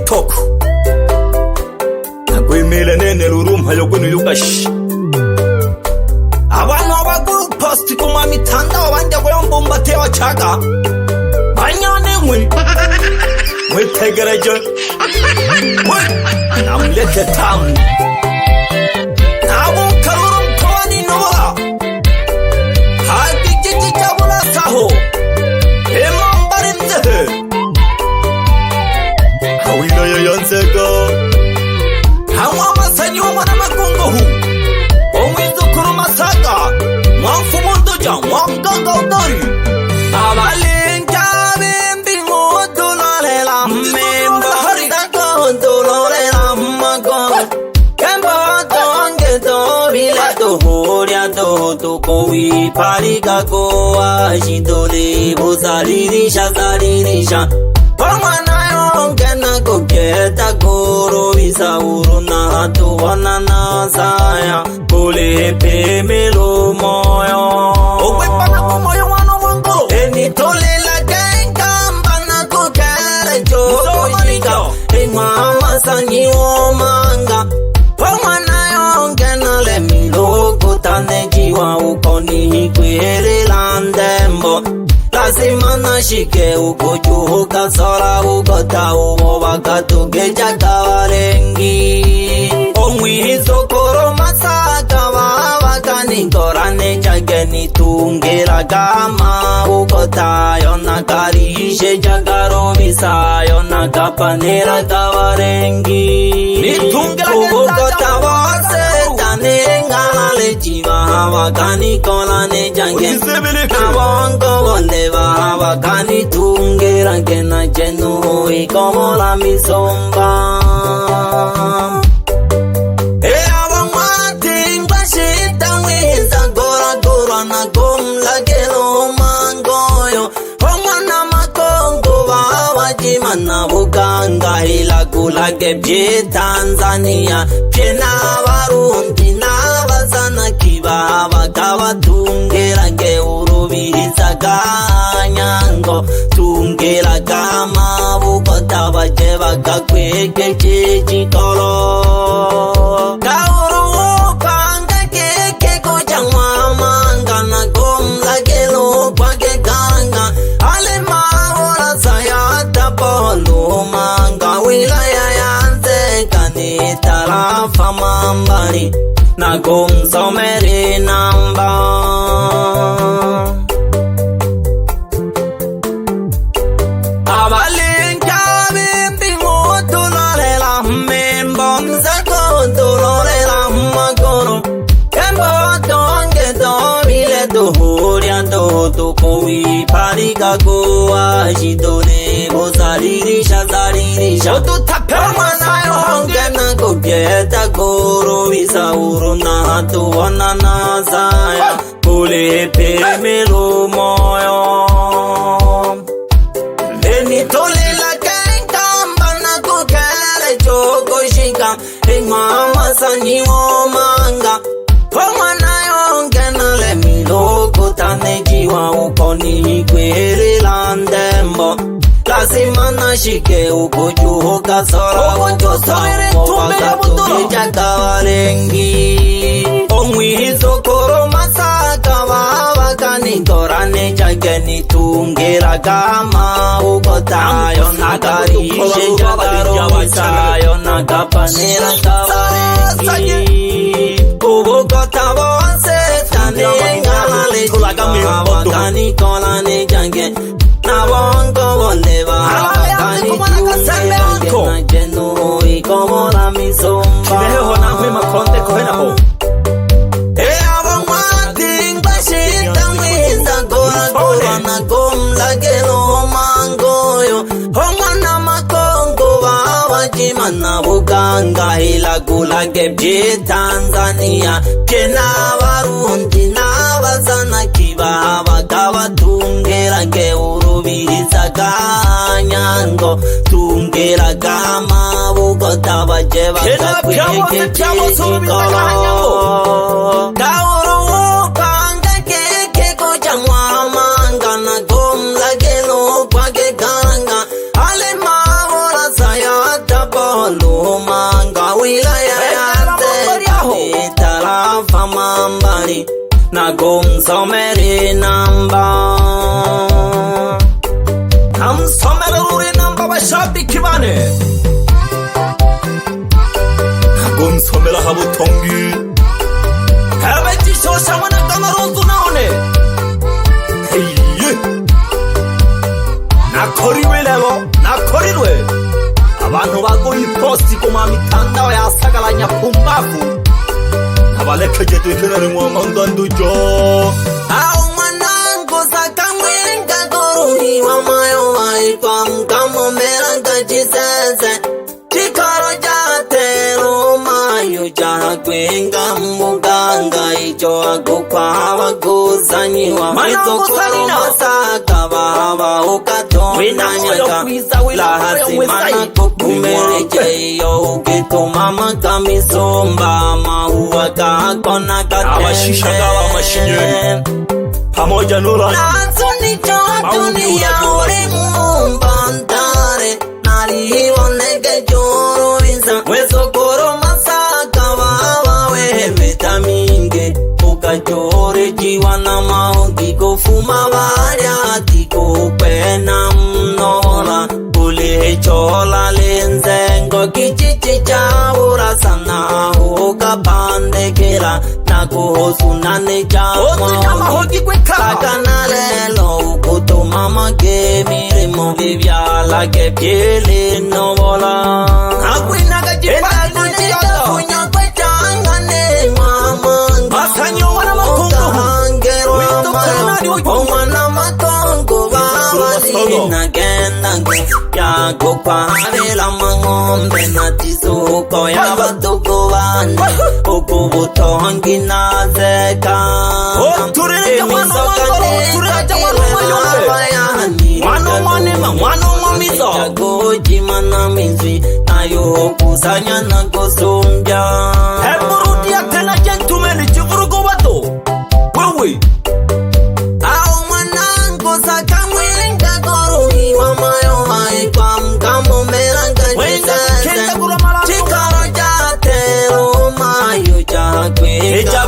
TikTok nakwemela nene lurumha yokwenu yukashi abantu abaguru post kuma mitandao banje koyombomba tewa chaka banyane mwe tegereje namlete tamu nabu kalurum tawani nora hadi jiji jabula saho emambarinze hawina yansega hawa masanyi umana makungohu omwizo kuruma saga mwafu mundoja mwamgaga udari abalinja bimbi ngodulolela memba haritago dulolela mago kemba tonge dobile dohoria doho kowi parika goa jidole bozalirisha zalirisha Pamanayo kena koketa goro visa uruna hatu wanana saya Kule pemelo moyo Owe pana kumoyo wano wango Eni tole la genka mbana kukere joko shika Mama sanyi omanga Pamanayo kena le miloko tane jiwa ukoni hikwere landembo Lazima nashike uko juhuka sora uko taumo wakatuge jakawarengi Omwihizo koro masaka wakani korane jageni tungera gama Uko tayo nakarishe jagaro visayo nakapanera kawarengi Uko tawase tanengana lejiva wakani kolane jangen Nawongo woleva wakani tungera gena jenu ikomo la misomba Ewa mwati ngwashita wiza gora gora na gomla gelo mangoyo Omwana makongo wawajima na buganga hila kulage bje Tanzania Pjena warundi na wazana kiba wakawa tungera ge urubiriza ganyango Tungera gama bukota baje bakakweke chikolo Kauru upanga keke koja mwamanga na gomla gelo kwake kanga Ale maora sayata polo manga wilaya yanze kani tarafa mambari na gomsomeri namba Abalinja bimbi ngodulolela membomzako dulolela magoro Kembo tonge dobile dohoria doho kowi parika goa jidole bozalirisha zalirisha Otu tapemanayo hongena kopieta goro visa uruna hatu wanana saya Kule pemelo moyo Eni tole la genka mbana kukere joko shika Mama sanyi omanga Pamanayo kena le miloko tane jiwa ukoni hikwere landembo Lazima nashike uko juhoka sora uko taumo wakatuge jakawarengi Omwihizo koro masaka wakani korane jageni tungera gama Uko tayo nakarishe jagaro visayo nakapanera kawarengi Uko tawo setane ngale jiwa wakani kolane jange Nawongo woleva wakani tungera gena jenu ikomo la misomba Chimeho na mwema konde kohena ho Ewa mwati ngwashita mwiza gora gora na gomla gelo mangoyo Omwana makongo wawajima na buganga hila kulage bje Tanzania Kena warundi na wazana kiba wakawa tungera ge urubiriza ganyango Tungera gama bugota baje bakakweke chikolo Kauru upanga keke koja mwamanga na gomla gelo kwake ganga Ale mawora sayata 나곰섬에리 남바 남섬에를 우리 남바와 샤비키바네 나곰섬에라 하부 통기 해베지 쇼샤와나 까마론도 나오네 헤이예 나코리웨레로 나코리루에 abantu bagoyiposti kumamitandao yasagalanya pumbavu abalekejeje kenari mwamangandujo au mwanangu sakamwenga kuruhi wa mayo waikwa mkamo meranga jisese chikaro jatero mayo jahakwenga muganga icho agukwa abaguzanyiwa mwizokoro masaka baba ukatonanyaka lahazimana kukumerejeyo ukitumama kamisomba maua kakona katende pamoja nura nazunicho dunia ulimumba ntare nalihoneke jorovinsa wezokoro masaka wawa weveta minge ukajore jiwa na maongi kofuma varya tikopena mnola ulichola lenzengo kichichi chaura sana ukapandekela nakuhosunane chama kakana lelo ukutumama kemirimo vivyalake pyele novola akwinaga jipatunyaka kwechangane mwamanga masanyo wana makongo omwana makongo vavadina kendango yago kwahavela mang'ombe natisuko yavatuku vane ukuvutongi nazeka emisokanetakirevavayaniagojimana mizwi nayo kusanya na kusumbya heburudia tena jentumeni chivurugovato wewe au mwanangu sakamwenga koruhi wa mayo waikwa mkamo meranga jisese chikaro jatero mayo jakwenga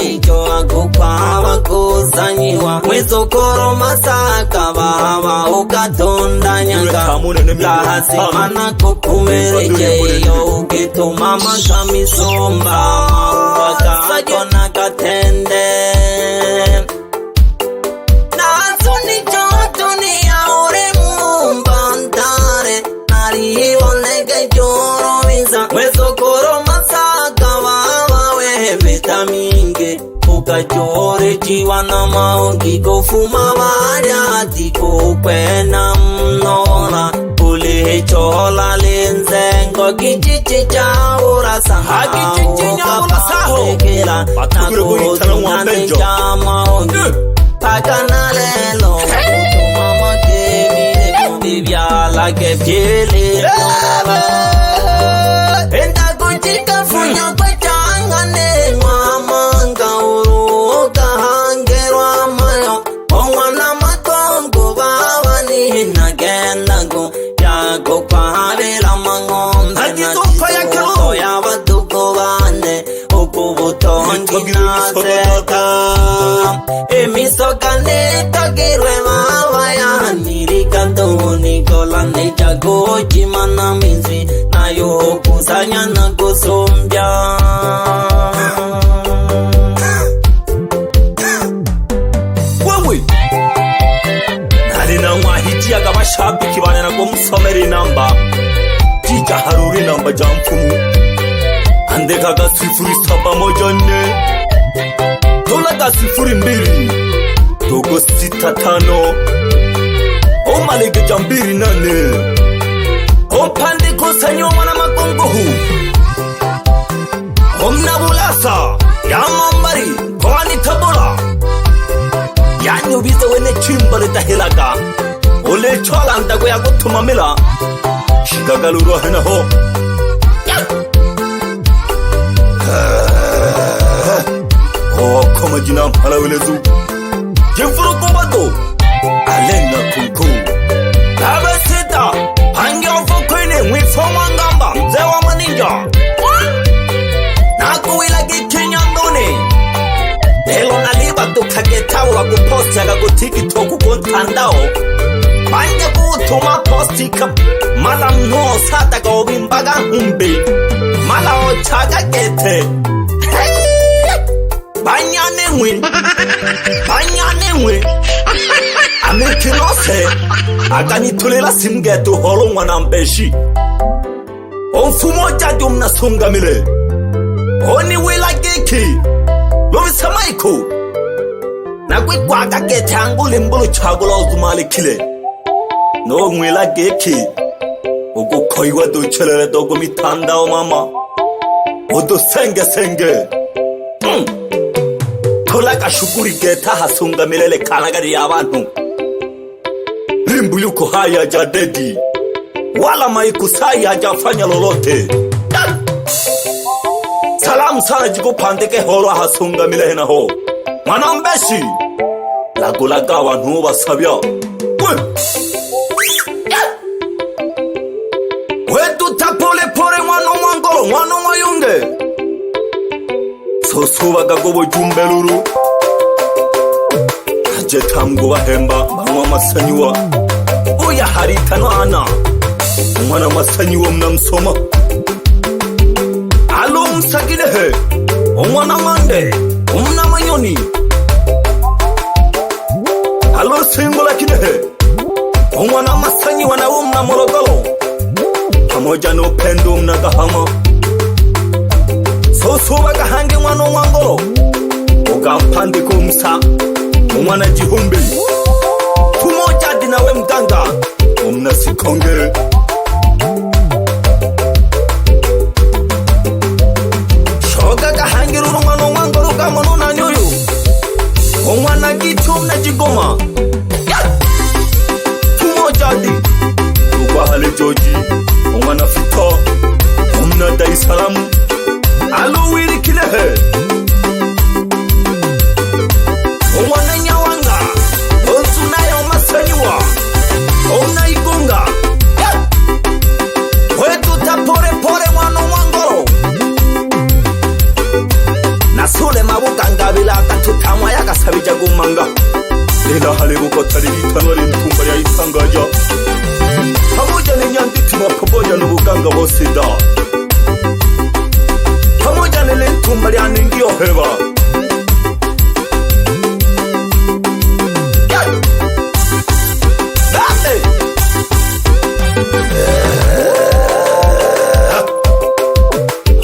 icho agukwa abakusanyiwa mwizokoro masaka baba ukatondanyanga lahasimana kukumerejeyo ukitumama kamisomba maua kakona katende wezokoro masaka wawa weveta minge ukajore jiwa na maongi kofuma varya tikokwena mnola ulichola lenzengo kichichi chaura sana ukapandekela nakuhosunane chamaongi pakana lelo ukutumama kemiremo vivyalake pyele nola funya kwechangane mwamanga uruoka hangerwa mayo omwana makongo vavani nagendago yago kwahavela mang'ombe natisuko yavatuko vane ukuvutongi nazeka emisokanetakirwe vavayanirikantonikola jagojimana mizwi nayo kusanya na kusumbya wewe nalina mwahitiaga bashabiki bane nagomusomera inamba jijaharura inamba jamfumu andekaga 071 tolaga 02 dogo 65 omalege jambiri 8 opande kusanyo mwana makongohu omnabulasa yamambari kwani tabula yanyubize wene chimbale tahilaga ole chola ndago yagutumamila shigagaluro henaho komajina mpalawelezu jefuro kobato alena kunku abasita hangyofokweni mwifomwangamba mzee wa maninja nakuwila gikinyandone TikTok kuntandao manje kutuma postika mala mno sataka obimbaga humbi mala ochaga gete banyane ngwe amikinose akanitulela simgetu holo mwana mbeshi onfumo jadi umnasungamile oni wila geki lovisamaiko nakwikwaga gete angule mbulu chagula ozumalikile no mwila geki ukukoiwa duchelele dogo mitandao mama odo senge tolaka shukuri geta hasungamilele kanagari y'abantu rimbu yuko haya jadedi wala maikusai hajafanya lolote salamu sana jigo pandeke horo hasungamile naho mwanambeshi lagulaga abantu basabya wetu tapole pore mwano mwangolo mwano mwayunge sosobaga gobo jumbeluru ajetamgo bahemba banywa masanywa oya haritanana umwana masanywa mnamsoma alo msagirehe umwana mande umna manyoni alo singola kirehe umwana masanywa na umna morogolo pamoja na upendo mnagahama sosobaga hange mwana mwangolo ugampande kumsa umwana jihumbi tumoja dinawe mganga umna sikonge shogaga hange ruru mwana mwangolo gamono na nyoyo umwana gitu umna jigoma tumoja di ugwa hale joji umwana fito umna Dar es Salaam alo wiri kilehe umwana nyawanga onsunayo masanywa ona igonga wetu tapore pore mwana mwangoro nasule mabuganga bilaka tutamwa yagasabija gumanga lela hale bukotari bitanwari ntumba ya itangaja pamoja n'inyanditima pamoja n'ubuganga bose da pamoja nile ntumba lya ningio heba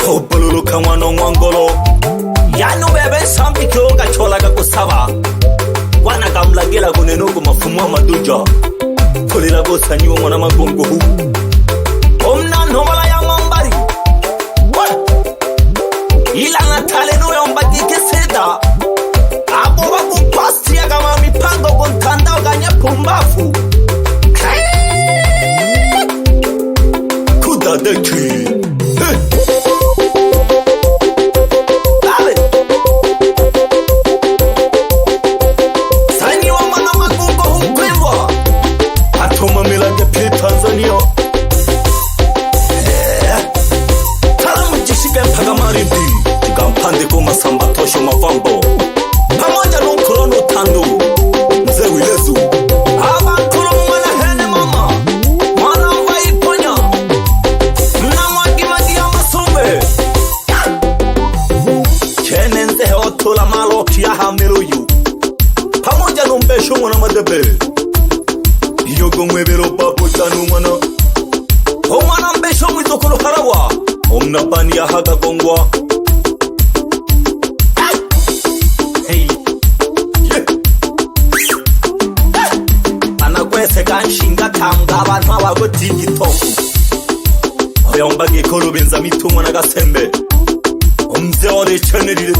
hopululu kamwano mwangolo yanu bebe sambi kioga cholaga kusaba wana kamlagela kunenugu mafumu wa maduja tulila gosanyiwa mwana magongo hu omna nhovala ya mambari ila natalenu ya mbagike seda abo bakupasti ya kama mipango kontandao ganya pumbafu kudadeki sanyiwa mwana magungo hukwemwa atoma milange pili Tanzania talamu jishike mpaga marindi gampande ko masamba tosho mavambo pamoja n'ukrono tando mzee wilezu abankuru mwana hene mama mwana waiponya mna magi ya masumbe chene nze otola malo kia hameruyu pamoja n'umbesho mwana madebe iyo gomwebero papo chanu mwana omwana mbesho mwizokolo harawa omnabani ya haga gongwa anakwese kanshinga kanga abantu abago TikTok oya mbage kolo benza mitumwa na gasembe omze ore channel